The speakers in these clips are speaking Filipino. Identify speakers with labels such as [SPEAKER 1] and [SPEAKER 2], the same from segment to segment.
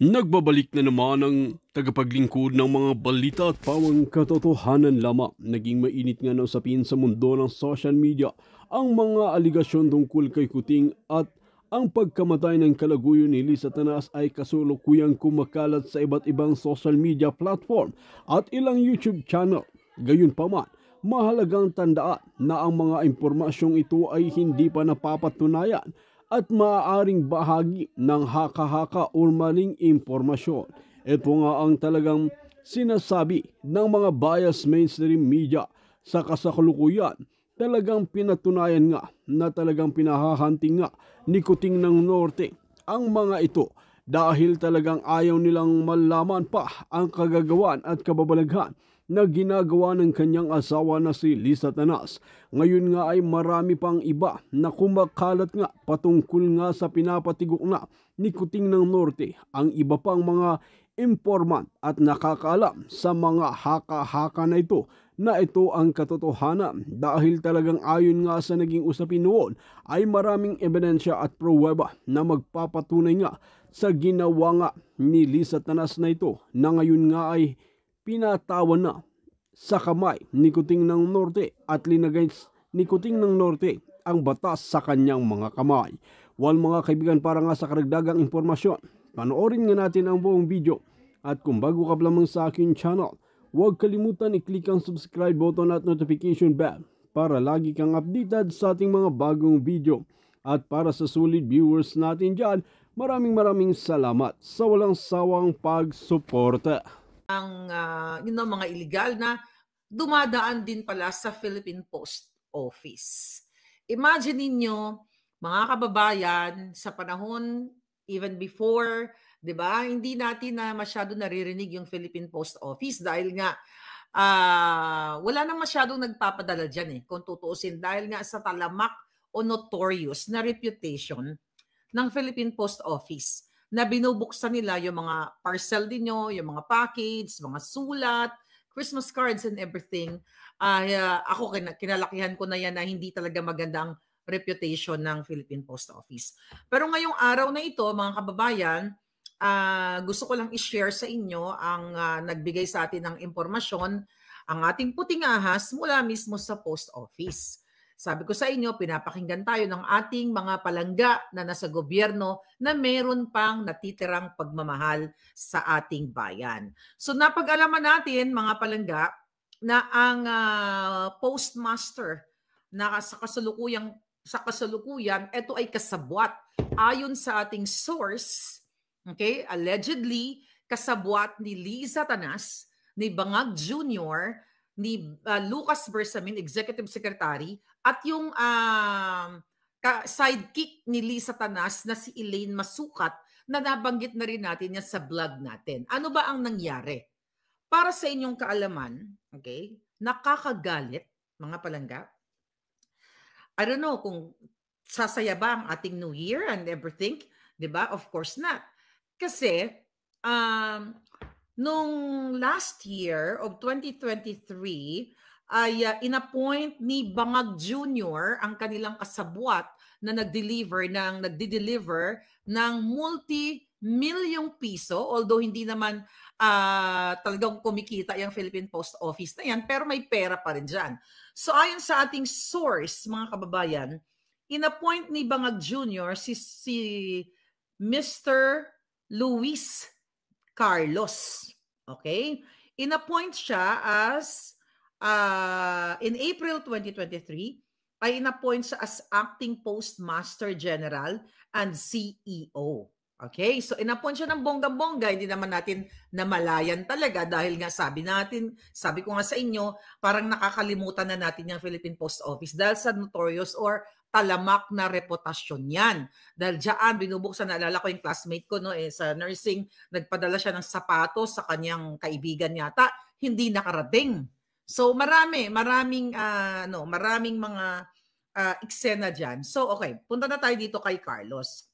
[SPEAKER 1] Nagbabalik na naman ang tagapaglingkod ng mga balita at pawang katotohanan lamang. Naging mainit nga na usapin sa mundo ng social media ang mga aligasyon tungkol kay Kuting at ang pagkamatay ng kalaguyo ni Liza Tanas ay kasulukuyang kumakalat sa iba't ibang social media platform at ilang YouTube channel. Gayunpaman, mahalagang tandaan na ang mga impormasyong ito ay hindi pa napapatunayan at maaaring bahagi ng haka-haka o maling impormasyon. Ito nga ang talagang sinasabi ng mga biased mainstream media sa kasalukuyan. Talagang pinatunayan nga na talagang pinahahanting nga ni Kuting ng Norte ang mga ito dahil talagang ayaw nilang malaman pa ang kagagawan at kababalaghan na ginagawa ng kanyang asawa na si Liza Tanas. Ngayon nga ay marami pang iba na kumakalat nga patungkol nga sa pinapatigok na ni Kuting ng Norte ang iba pang mga informant at nakakaalam sa mga haka-haka na ito ang katotohanan dahil talagang ayon nga sa naging usapin noon ay maraming ebidensya at pruweba na magpapatunay nga sa ginawa nga ni Liza Tanas na ito na ngayon nga ay pinatawan na sa kamay ni Kuting ng Norte at linagay ni Kuting ng Norte ang batas sa kanyang mga kamay. Mga kaibigan, para nga sa karagdagang impormasyon, panoorin nga natin ang buong video at kung bago ka lamang sa aking channel, huwag kalimutan i-click ang subscribe button at notification bell para lagi kang updated sa ating mga bagong video. At para sa solid viewers natin dyan, maraming salamat sa walang sawang pagsuporta.
[SPEAKER 2] Ang mga illegal na dumadaan din pala sa Philippine Post Office. Imagine ninyo, mga kababayan, sa panahon even before, 'di ba? Hindi natin na masyado naririnig yung Philippine Post Office dahil nga wala nang masyadong nagpapadala diyan kung tutuusin dahil nga sa talamak o notorious na reputation ng Philippine Post Office na binubuksan nila yung mga parcel ninyo, yung mga package, mga sulat, Christmas cards and everything. Ako, kinalakihan ko na yan na hindi talaga magandang reputation ng Philippine Post Office. Pero ngayong araw na ito, mga kababayan, gusto ko lang i-share sa inyo ang nagbigay sa atin ng impormasyon, ang ating puting ahas mula mismo sa Post Office. Sabi ko sa inyo, pinapakinggan tayo ng ating mga palangga na nasa gobyerno na meron pang natitirang pagmamahal sa ating bayan. So napag-alaman natin, mga palangga, na ang postmaster na sa kasalukuyan, ito ay kasabwat. Ayon sa ating source, okay, allegedly, kasabwat ni Liza Tanas, ni Bangag Jr., ni Lucas Bersamin, Executive Secretary, at yung sidekick ni Liza Tanas na si Elaine Masukat na nabanggit na rin natin yan sa vlog natin. Ano ba ang nangyari? Para sa inyong kaalaman, okay, nakakagalit, mga palangga. I don't know kung sasaya ba ang ating New Year and everything, di ba? Of course not. Kasi, nung last year of 2023, ay inappoint ni Bangag Jr. ang kanilang kasabwat na nagde-deliver ng multi-milyong piso, although hindi naman talagang kumikita yung Philippine Post Office na yan, pero may pera pa rin dyan. So ayon sa ating source, mga kababayan, inappoint ni Bangag Jr. si Mr. Luis Carlos. Okay? Inappoint siya as in April 2023 ay inappoint siya as acting postmaster general and CEO. Okay? So inappoint siya ng bongga-bongga, hindi naman natin namalayan talaga dahil nga sabi ko nga sa inyo, parang nakakalimutan na natin yung Philippine Post Office dahil sa notorious or talamak na reputasyon yan. Dahil dyan, binubuksan, naalala ko yung classmate ko sa nursing, nagpadala siya ng sapatos sa kanyang kaibigan yata, hindi nakarating. So maraming mga eksena dyan. So okay, punta na tayo dito kay Carlos.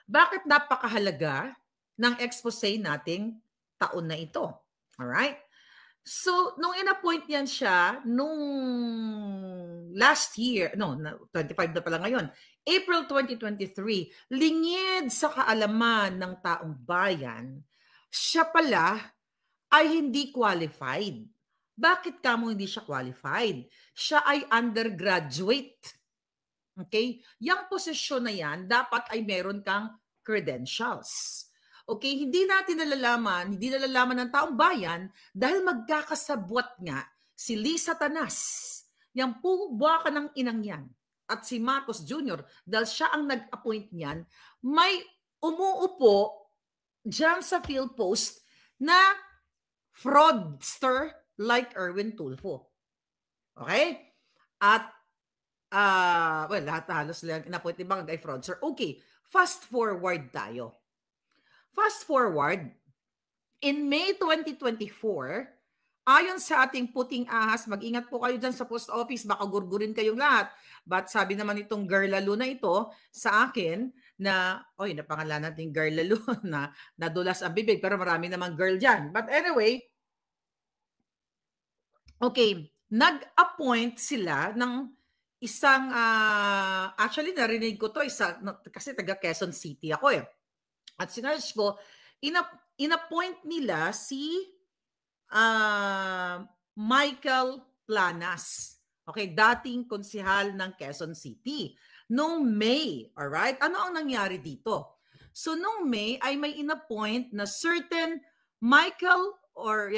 [SPEAKER 2] Bakit napakahalaga ng expose nating taon na ito? Alright? So, nung in-appoint yan siya, nung last year, 25 na pala ngayon, April 2023, lingid sa kaalaman ng taong bayan, siya pala ay hindi qualified. Bakit kamo hindi siya qualified? Siya ay undergraduate. Okay? Yang posisyon na yan, dapat ay meron kang credentials. Okay? Hindi nalalaman ng taong bayan dahil magkakasabwat nga si Lisa Tanas, yung buwa ka ng inang yan, at si Marcos Jr., dahil siya ang nag-appoint niyan, may umuupo dyan sa PhilPost na fraudster like Erwin Tulfo. Okay? At well, lahat halos lang in-appoint ni Bangag ay fraudster. Okay, fast forward tayo. Fast forward, in May 2024, ayon sa ating puting ahas, mag-ingat po kayo dyan sa post office, baka gurgurin kayong lahat. But sabi naman itong Girl Lalo na ito sa akin na, napangalan natin Girl Lalo na nadulas ang bibig, pero marami namang girl dyan. But anyway, okay, nag-appoint sila ng isang, actually narinig ko to, kasi taga Quezon City ako eh. At sinerge ko, in-appoint nila si Michael Planas. Okay, dating konsehal ng Quezon City. Noong May, alright? Ano ang nangyari dito? So noong May ay may in-appoint na certain Michael or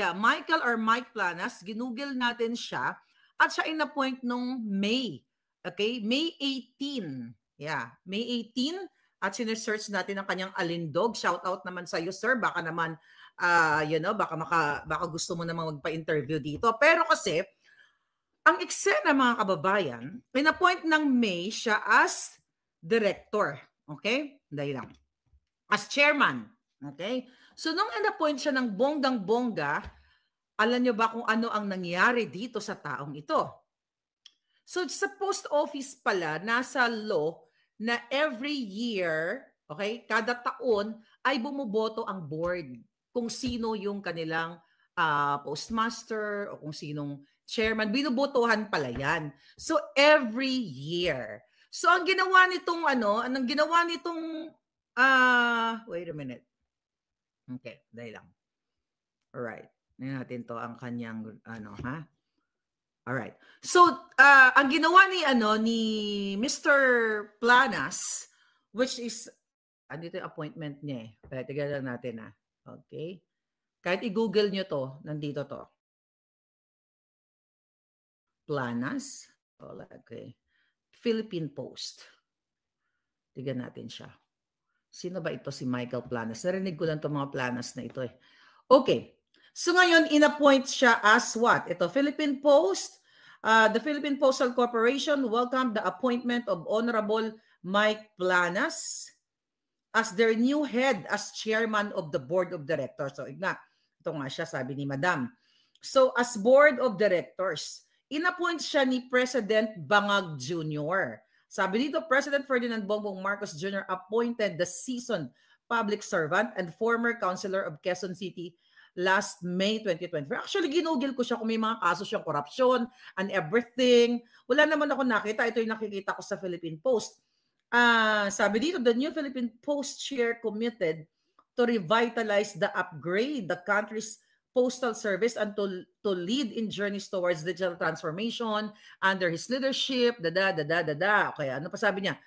[SPEAKER 2] Mike Planas, ginugel natin siya at siya in-appoint nung May. Okay, May 18. Yeah, May 18 at sinesearch natin ang kanyang alindog. Shout out naman sa iyo, sir. Baka naman baka gusto mo namang magpa-interview dito. Pero kasi ang eksena, mga kababayan, in-appoint ng May siya as director. Okay? Dahil lang. As chairman. Okay? So, nung in-appoint siya ng bonggang-bongga, alam nyo ba kung ano ang nangyari dito sa taong ito? So, sa post office pala, nasa law na every year, okay, kada taon, ay bumuboto ang board kung sino yung kanilang postmaster o kung sinong chairman. Binubotohan pala yan. So, every year. So, ang ginawa nitong wait a minute. Okay, dahil lang. Alright. Ngayon natin to ang kanyang, Alright. So, ang ginawa ni Mr. Planas, which is, andito yung appointment niya eh. Kaya tignan natin Okay. Kahit i-google nyo to, nandito to. Planas. Okay. Philippine Post. Tignan natin siya. Sino ba ito si Michael Planas? Narinig ko lang itong mga Planas na ito eh. Okay. So ngayon, in-appoint siya as what? Ito, Philippine Post. The Philippine Postal Corporation welcomed the appointment of Honorable Mike Planas as their new head as chairman of the board of directors. So, ito nga siya, sabi ni Madam. So, as board of directors, in-appoint siya ni President Bangag Jr. Sabi dito, President Ferdinand Bongbong Marcos Jr. appointed the seasoned public servant and former councilor of Quezon City last May 2024. Actually, ginugil ko siya kung may mga kaso siyang corruption and everything. Wala naman ako nakita. Ito yung nakikita ko sa Philippine Post. Sabi dito, the new Philippine Post chair committed to revitalize upgrade the country's postal service and to lead in journeys towards digital transformation under his leadership. Okay, ano pa sabi niya?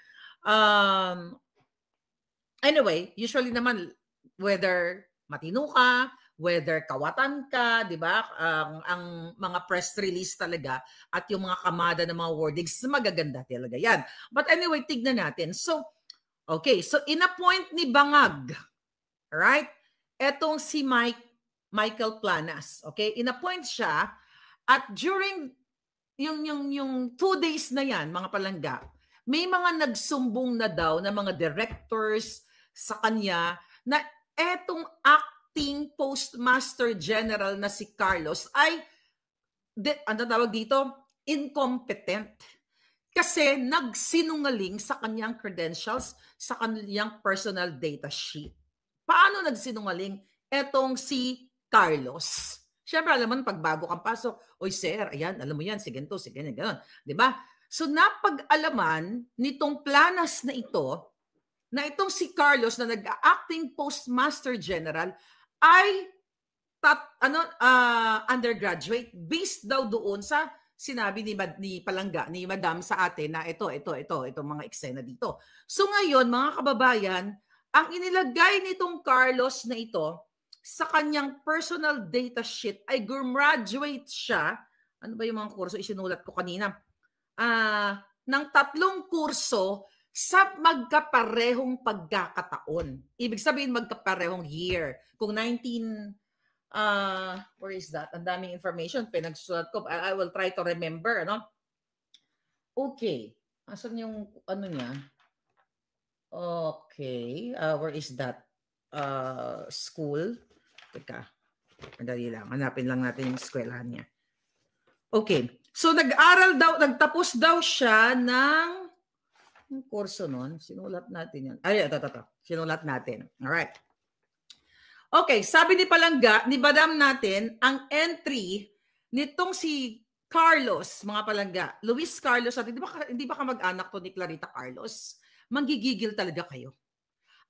[SPEAKER 2] Anyway, usually naman, whether matino ka, whether kawatan ka, di ba? Ang mga press release talaga at yung mga kamada ng mga wordings, magaganda talaga yan. But anyway, tignan natin. So, okay. So, in-appoint ni Bangag, right? Etong si Michael Planas. Okay? In-appoint siya at during yung 2 days na yan, mga palangga, may mga nagsumbong na daw na mga directors sa kanya na etong acting postmaster general na si Carlos ay, ano tawag dito? Incompetent. Kasi nagsinungaling sa kanyang credentials, sa kanyang personal data sheet. Paano nagsinungaling etong si Carlos? Siyempre, alam mo, pag bago kang pasok, oy sir, ayan, alam mo yan, sige to, sige yan, gano'n. Di ba? So, napag-alaman nitong Planas na itong si Carlos na nag-acting Postmaster General ay undergraduate based daw doon sa sinabi ni Palangga, ni Madam sa atin na itong mga eksena dito. So ngayon, mga kababayan, ang inilagay nitong Carlos na ito sa kanyang personal data sheet ay gumraduate siya. Ano ba yung mga kurso isinulat ko kanina? Ng 3 kurso sa magkaparehong pagkakataon. Ibig sabihin magkaparehong year. Kung 19 where is that? Ang daming information pinagsulat ko. I will try to remember, ano? Okay. Asan yung ano niya? Okay. Where is that? School. Teka. Madali lang. Hanapin lang natin yung eskwelahan niya. Okay. So nagtapos daw siya ng kurso nun. Sinulat natin yan. Ay, ito. Sinulat natin. Alright. Okay, sabi ni Palangga, ni Madam natin, ang entry nitong si Carlos, mga Palangga, Luis Carlos, at hindi ba kamag-anak to ni Clarita Carlos? Manggigigil talaga kayo.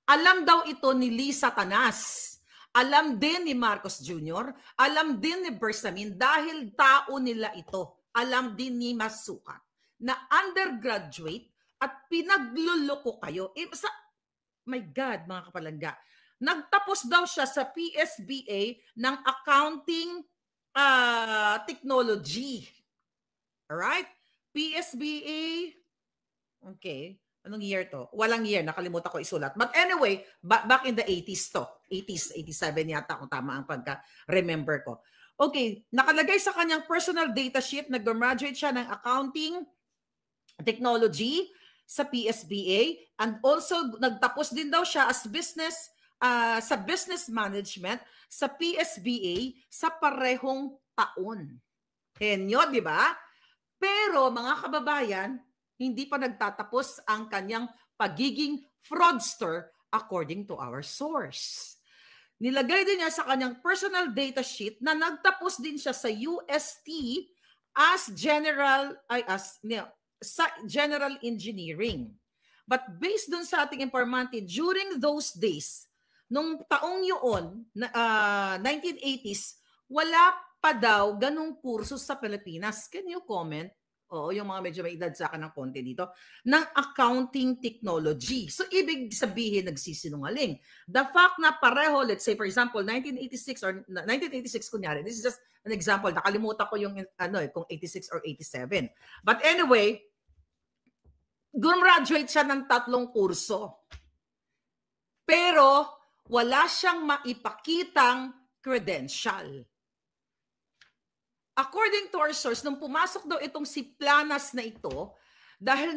[SPEAKER 2] Alam daw ito ni Lisa Tanas. Alam din ni Marcos Jr., alam din ni Bersamin dahil tao nila ito. Alam din ni Masukat na undergraduate at pinagluloko kayo. My God, mga kapalangga. Nagtapos daw siya sa PSBA ng accounting technology. Alright? PSBA. Okay. Anong year to? Walang year. Nakalimutan ko isulat. But anyway, back in the 80s to. 80s, 87 yata kung tama ang pagka-remember ko. Okay. Nakalagay sa kanyang personal data sheet, nag-graduate siya ng accounting technology sa PSBA and also nagtapos din daw siya as sa business management sa PSBA sa parehong taon. Henyo, di ba? Pero mga kababayan, hindi pa nagtatapos ang kanyang pagiging fraudster according to our source. Nilagay din niya sa kanyang personal data sheet na nagtapos din siya sa UST as general engineering. But based dun sa ating informante, during those days, nung taong yun, 1980s, wala pa daw ganung kurso sa Pilipinas. Can you comment? Oo, yung mga medyo may edad sa akin ng konti dito, ng accounting technology. So, ibig sabihin, nagsisinungaling. The fact na pareho, let's say, for example, 1986 or 1986, kunyari, this is just an example, nakalimutan ko yung, kung 86 or 87. But anyway, gumraduate siya ng 3 kurso. Pero, wala siyang maipakitang credential. According to our source, nung pumasok daw itong si Planas na ito, dahil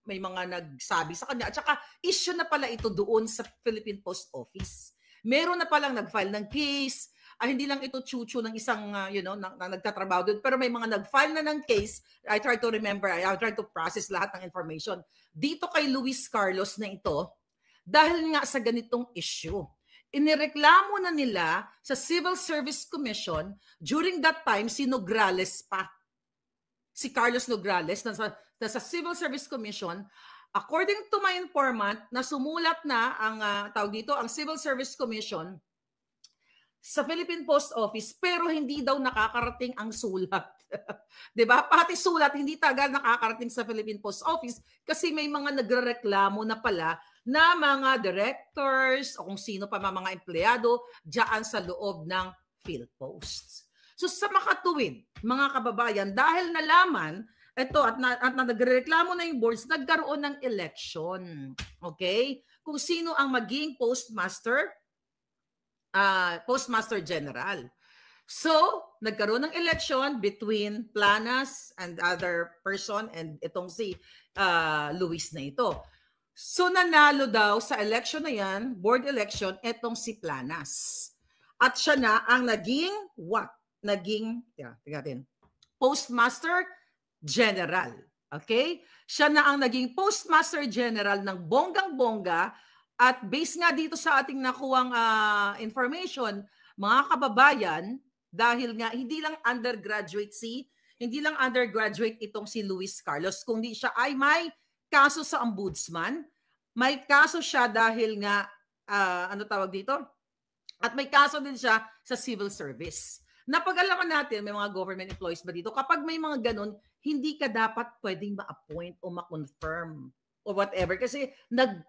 [SPEAKER 2] may mga nagsabi sa kanya, at saka issue na pala ito doon sa Philippine Post Office. Meron na palang nag-file ng case, hindi lang ito chuchu ng isang, na nagtatrabaho doon, pero may mga nag-file na ng case. I try to remember, I try to process lahat ng information. Dito kay Luis Carlos na ito, dahil nga sa ganitong issue. Inireklamo na nila sa Civil Service Commission during that time si Nograles pa. Si Carlos Nograles nasa Civil Service Commission. According to my informant, na sumulat na ang Civil Service Commission sa Philippine Post Office pero hindi daw nakakarating ang sulat. 'Di ba? Pati sulat hindi tagal nakakarating sa Philippine Post Office kasi may mga nagrereklamo na pala na mga directors o kung sino pa mga empleyado diyan sa loob ng PhilPost. So sa makatuwid, mga kababayan, dahil nalaman ito at nagrereklamo na yung boards, nagkaroon ng election. Okay? Kung sino ang maging Postmaster General. So, nagkaroon ng election between Planas and other person and itong si Luis na ito. So, nanalo daw sa election na yan, board election, itong si Planas. At siya na ang naging what? Naging, Postmaster General. Okay? Siya na ang naging Postmaster General ng bonggang-bongga At based nga dito sa ating nakuwang information, mga kababayan, dahil nga hindi lang undergraduate itong si Luis Carlos, kundi siya ay may kaso sa ombudsman, may kaso siya dahil nga, ano tawag dito? At may kaso din siya sa civil service. Napag-alaman natin, may mga government employees ba dito? Kapag may mga ganun, hindi ka dapat pwedeng ma-appoint o ma-confirm or whatever. Kasi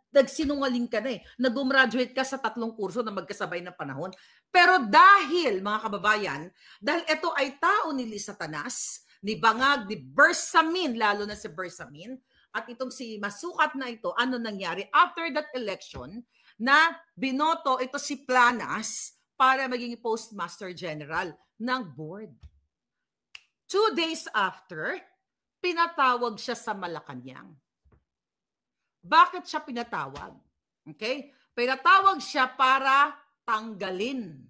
[SPEAKER 2] nagsinungaling ka na eh. Nag-graduate ka sa 3 kurso na magkasabay ng panahon. Pero dahil, mga kababayan, dahil ito ay tao ni Lisa Tanas, ni Bangag, ni Bersamin, lalo na si Bersamin, at itong si Masukat na ito, ano nangyari? After that election, na binoto ito si Planas para maging Postmaster General ng board. 2 days after, pinatawag siya sa Malacanang. Bakit siya pinatawag? Okay? Pinatawag siya para tanggalin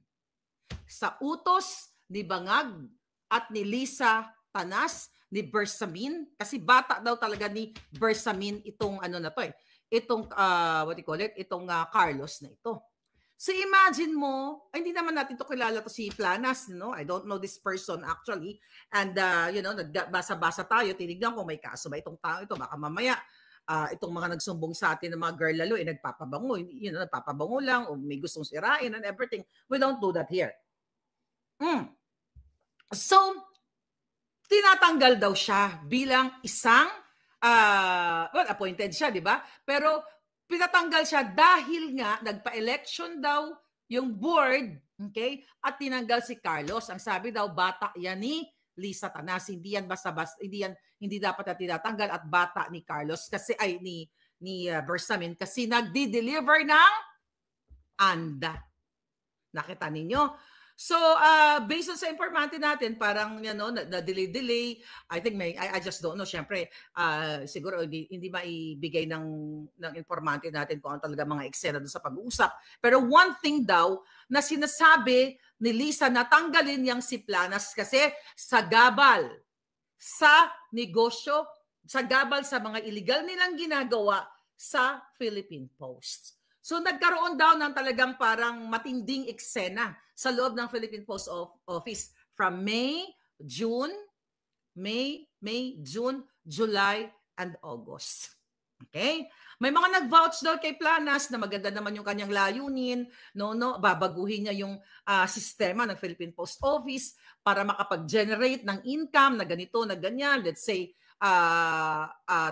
[SPEAKER 2] sa utos ni Bangag at ni Lisa Tanas, ni Bersamin, kasi bata daw talaga ni Bersamin itong ano na to eh. Itong what do you call it? Itong Carlos na ito. So imagine mo, hindi naman natin to kilala to si Planas, no? I don't know this person actually. And you know, nagbasa-basa tayo, tinignan kung may kaso ba itong tao ito, baka mamaya itong mga nagsumbong sa atin ng mga girl lalo nagpapabango, you know, nagpapabango lang o may gustong sirain and everything. We don't do that here. So tinatanggal daw siya bilang isang well, appointed siya, di ba? Pero pinatanggal siya dahil nga nagpa-election daw yung board, okay? At tinanggal si Carlos. Ang sabi daw, bata yan ni Lisa Tanas. Hindi yan basta-basta, hindi dapat na tinatanggal at bata ni Carlos kasi ay ni Bersamin kasi nagdi-deliver ng ANDA. Nakita ninyo? So, based on sa informante natin, parang, you know, na-delay. I think I just don't know. Siyempre, siguro hindi maibigay ng informante natin kung ano talaga mga eksena doon sa pag-uusap. Pero one thing daw na sinasabi ni Lisa na tanggalin yang si Planas kasi sa gabal sa negosyo, sa gabal sa mga illegal nilang ginagawa sa Philippine Post. So nagkaroon daw ng talagang parang matinding eksena sa loob ng Philippine Post Office from May, June, July, and August. Okay? May mga nag-vouch daw kay Planas na maganda naman yung kanyang layunin, babaguhin niya yung sistema ng Philippine Post Office para makapag-generate ng income na ganito, na ganyan. Let's say,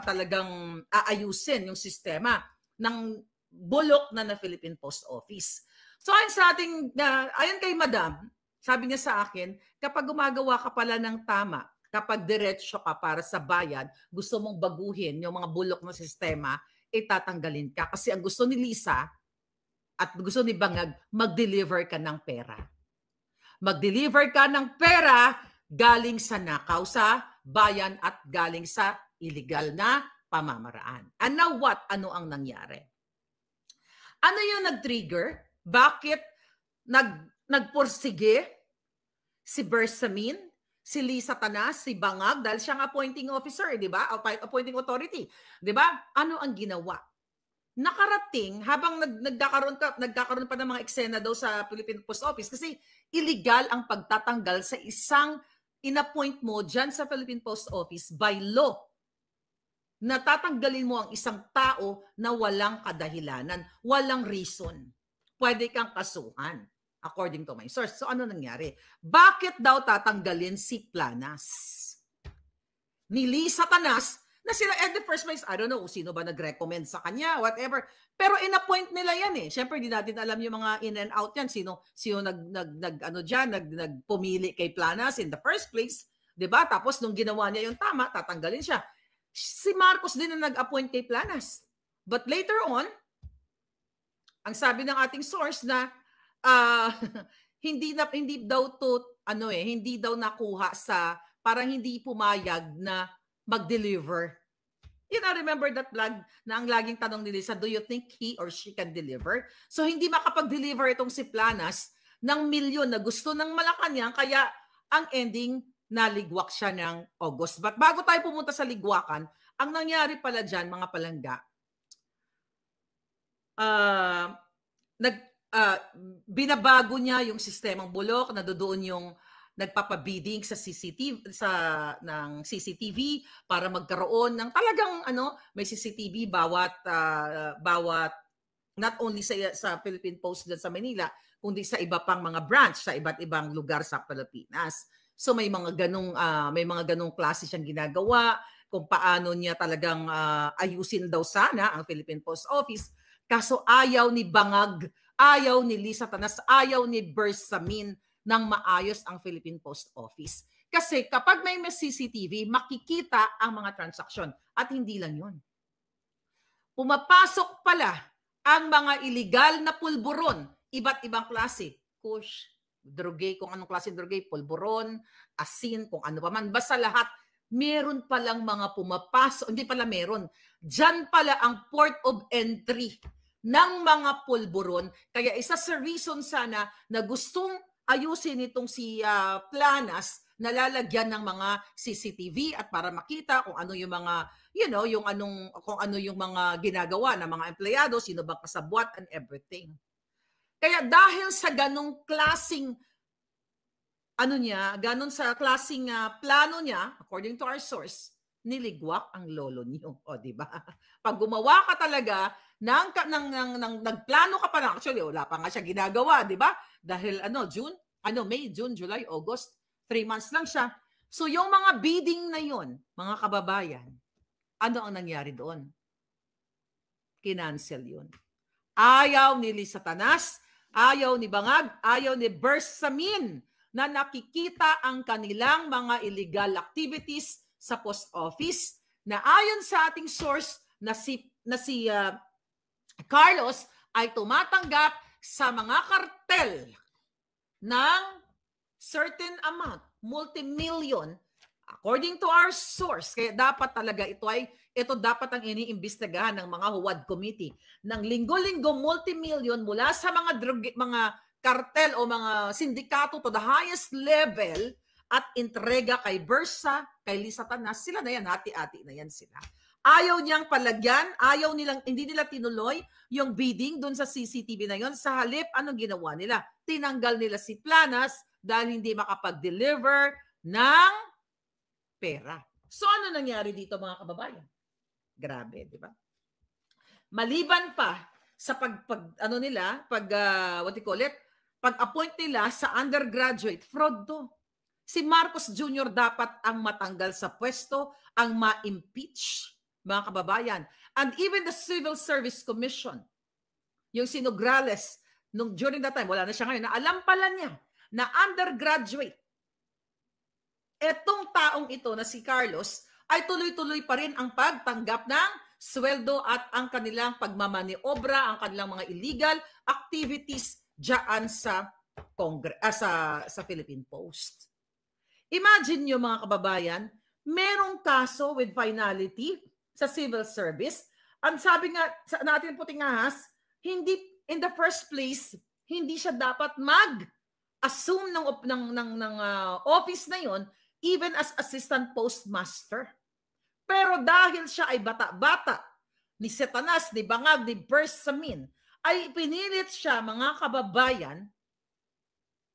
[SPEAKER 2] talagang aayusin yung sistema ng bulok na Philippine Post Office. So ayon sa ating, ayon kay Madam, sabi niya sa akin, kapag gumagawa ka pala ng tama, kapag diretsyo ka para sa bayan, gusto mong baguhin yung mga bulok na sistema, itatanggalin ka. Kasi ang gusto ni Lisa at gusto ni Bangag, mag-deliver ka ng pera. Mag-deliver ka ng pera galing sa nakaw sa bayan at galing sa illegal na pamamaraan. And now what? Ano ang nangyari? Ano yung nag-trigger? Bakit nagpursige si Bersamin, si Lisa Tanas, si Bangag, dahil siyang appointing officer, di ba? Appointing authority. Di ba? Ano ang ginawa? Nakarating, habang nagkakaroon pa ng mga eksena daw sa Philippine Post Office, kasi illegal ang pagtatanggal sa isang inappoint mo dyan sa Philippine Post Office by law. Natatanggalin mo ang isang tao na walang kadahilanan, walang reason. Pwede kang kasuhan, according to my source. So ano nangyari? Bakit daw tatanggalin si Planas? Ni Lisa Tanas, na sila at the first place, I don't know sino ba nag-recommend sa kanya, whatever. Pero in-appoint nila yan eh. Siyempre, di natin alam yung mga in and out yan. Sino nagpumili kay Planas in the first place. Diba? Tapos nung ginawa niya yung tama, tatanggalin siya. Si Marcos din na nag-appoint kay Planas. But later on, ang sabi ng ating source na hindi daw nakuha sa, parang hindi pumayag na mag-deliver. You know, remember that vlog na ang laging tanong ni Lisa, do you think he or she can deliver? So hindi makapag-deliver itong si Planas ng milyon na gusto ng Malacanang, kaya ang ending, naligwak siya ng August. But bago tayo pumunta sa ligwakan, ang nangyari pala dyan, mga palangga, ah, nag ah, binabago niya yung sistemang bulok, na doon yung nagpapabidding sa CCTV ng CCTV para magkaroon ng talagang may CCTV bawat not only sa Philippine Post dyan sa Manila, kundi sa iba pang mga branch sa iba't ibang lugar sa Pilipinas. So may mga ganung klase siyang ginagawa kung paano niya talagang ayusin daw sana ang Philippine Post Office. Kaso ayaw ni Bangag, ayaw ni Lisa Tanas, ayaw ni Bersamin ng maayos ang Philippine Post Office. Kasi kapag may CCTV, makikita ang mga transaksyon. At hindi lang yun. Pumapasok pala ang mga illegal na pulburon, iba't ibang klase. Kush, drogay, kung anong klase drogay, pulburon, asin, kung ano pa man. Basta lahat, meron palang mga pumapasok. Hindi pala meron. Diyan pala ang port of entry ng mga pulburon. Kaya isa sa reason sana na gustong ayusin itong si Planas, nalalagyan ng mga CCTV at para makita kung ano yung mga kung ano yung mga ginagawa ng mga empleyado, sino bang kasabwat and everything. Kaya dahil sa ganong klasing plano niya, according to our source, niligwak ang lolo niyo. O, di ba? Pag gumawa ka talaga nagplano ka pa na, actually, wala pa nga siya ginagawa, di ba? Dahil May, June, July, August, 3 months lang siya. So, yung mga bidding na yon, mga kababayan, ano ang nangyari doon? Kinancel yun. Ayaw ni Lisa Tanas, ayaw ni Bangag, ayaw ni Bersamin na nakikita ang kanilang mga illegal activities sa post office na ayon sa ating source na si Carlos ay tumatanggap sa mga kartel ng certain amount, multi-million, according to our source. Kaya dapat talaga ito dapat ang iniimbestigahan ng mga Huwad Committee. Ng linggo-linggo, multi-million mula sa mga kartel o mga sindikato to the highest level at entrega kay Bersa, kay Lisa Tanas. Sila na yan, hati-hati na yan sila. Ayaw niyang palagyan, hindi nila tinuloy yung bidding doon sa CCTV na yon. Sa halip, anong ginawa nila? Tinanggal nila si Planas dahil hindi makapag-deliver ng pera. So ano nangyari dito mga kababayan? Grabe, di ba? Maliban pa sa pag-appoint nila sa undergraduate, fraud to. Si Marcos Jr. dapat ang matanggal sa pwesto, ang ma-impeach, mga kababayan. And even the Civil Service Commission, yung si Nograles, during that time, wala na siya ngayon, na alam pala niya na undergraduate, etong taong ito na si Carlos ay tuloy-tuloy pa rin ang pagtanggap ng sweldo at ang kanilang pagmamaniobra, ang kanilang mga illegal activities diyan sa Philippine Post. Imagine nyo mga kababayan, merong kaso with finality sa civil service. Ang sabi nga natin puting ahas, hindi in the first place, hindi siya dapat mag-assume ng office na yon even as assistant postmaster. Pero dahil siya ay bata-bata, ni Satanas, ni Bangag, ni Bersamin, ay pinilit siya, mga kababayan,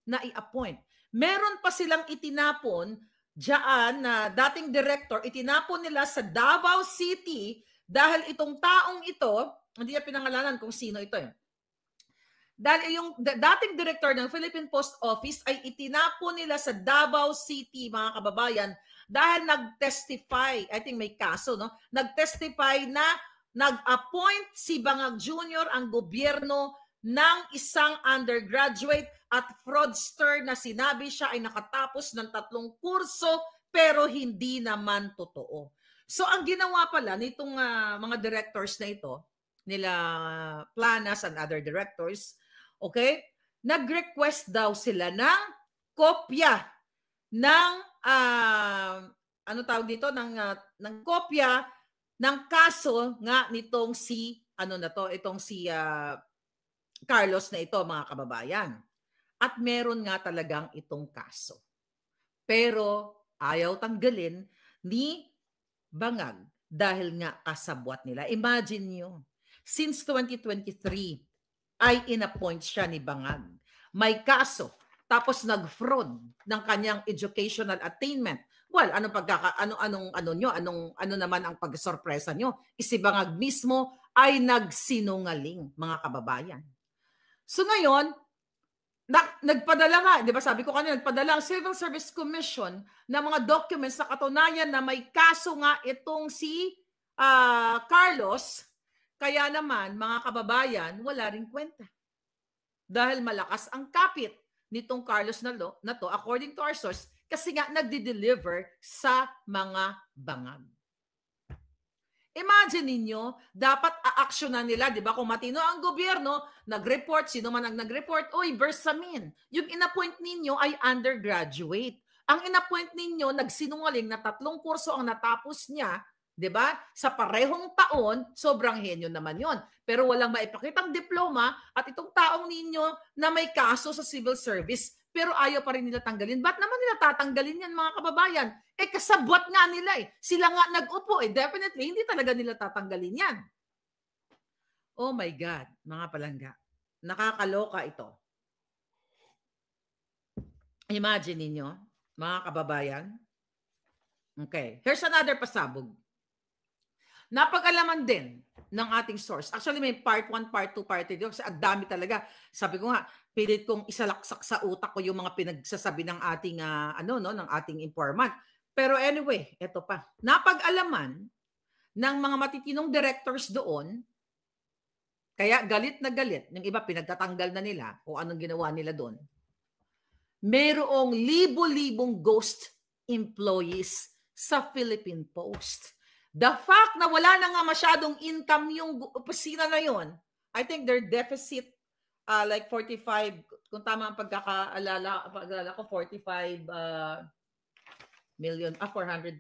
[SPEAKER 2] na i-appoint. Meron pa silang itinapon diyan na dating director, itinapon nila sa Davao City dahil itong taong ito, hindi niya pinangalanan kung sino ito eh. Dahil yung dating director ng Philippine Post Office ay itinapon nila sa Davao City, mga kababayan, dahil nag-testify, I think may kaso, no? Nag-testify na nag-appoint si Bangag Jr. ang gobyerno ng isang undergraduate at fraudster na sinabi siya ay nakatapos ng 3 kurso pero hindi naman totoo. So ang ginawa pala nitong mga directors na ito, nila Planas and other directors, okay, nag-request daw sila ng kopya ng ng kopya ng kaso nga nitong itong si Carlos na ito, mga kababayan. At meron nga talagang itong kaso. Pero ayaw tanggalin ni Bangag dahil nga kasabwat nila. Imagine nyo, since 2023 ay inappoint siya ni Bangag. May kaso, tapos nag-fraud ng kanyang educational attainment. Well, ano naman ang pagsorpresa nyo? Si Bangag mismo ay nagsinungaling, mga kababayan. So ngayon, nagpadala nga, di ba sabi ko kanina, nagpadala ang Civil Service Commission ng mga documents sa katunayan na may kaso nga itong si Carlos, kaya naman mga kababayan, wala ring kwenta. Dahil malakas ang kapit nitong Carlos na to, according to our source, kasi nga nagdi-deliver sa mga bangag. Imagine ninyo, dapat aaksyonan nila, di ba? Kung matino ang gobyerno, nag-report, sino man ang nag-report, oy, Bersamin, yung inappoint ninyo ay undergraduate. Ang inappoint ninyo, nagsinungaling na 3 kurso ang natapos niya, di ba? Sa parehong taon, sobrang henyo naman yon. Pero walang maipakitang diploma at itong taong ninyo na may kaso sa civil service, pero ayaw pa rin nila tanggalin. Ba't naman nila tatanggalin yan, mga kababayan? Kasabwat nga nila eh. Sila nga nag-upo eh. Definitely, hindi talaga nila tatanggalin yan. Oh my God, mga palangga. Nakakaloka ito. Imagine ninyo, mga kababayan. Okay, here's another pasabog. Napag-alaman din ng ating source. Actually, may part 1, part 2, part 3. Kasi ang dami talaga. Sabi ko nga, pilit kong isalaksak sa utak ko yung mga pinagsasabi ng ating ng ating informant. Pero anyway, eto pa. Napag-alaman ng mga matitinong directors doon, kaya galit na galit, yung iba pinagtatanggal na nila o anong ginawa nila doon. Merong libo-libong ghost employees sa Philippine Post. The fact na wala na nga masyadong income yung opisina na yon, I think their deficit like 45, kung tama ang pag-aalala ko, 45 million, 400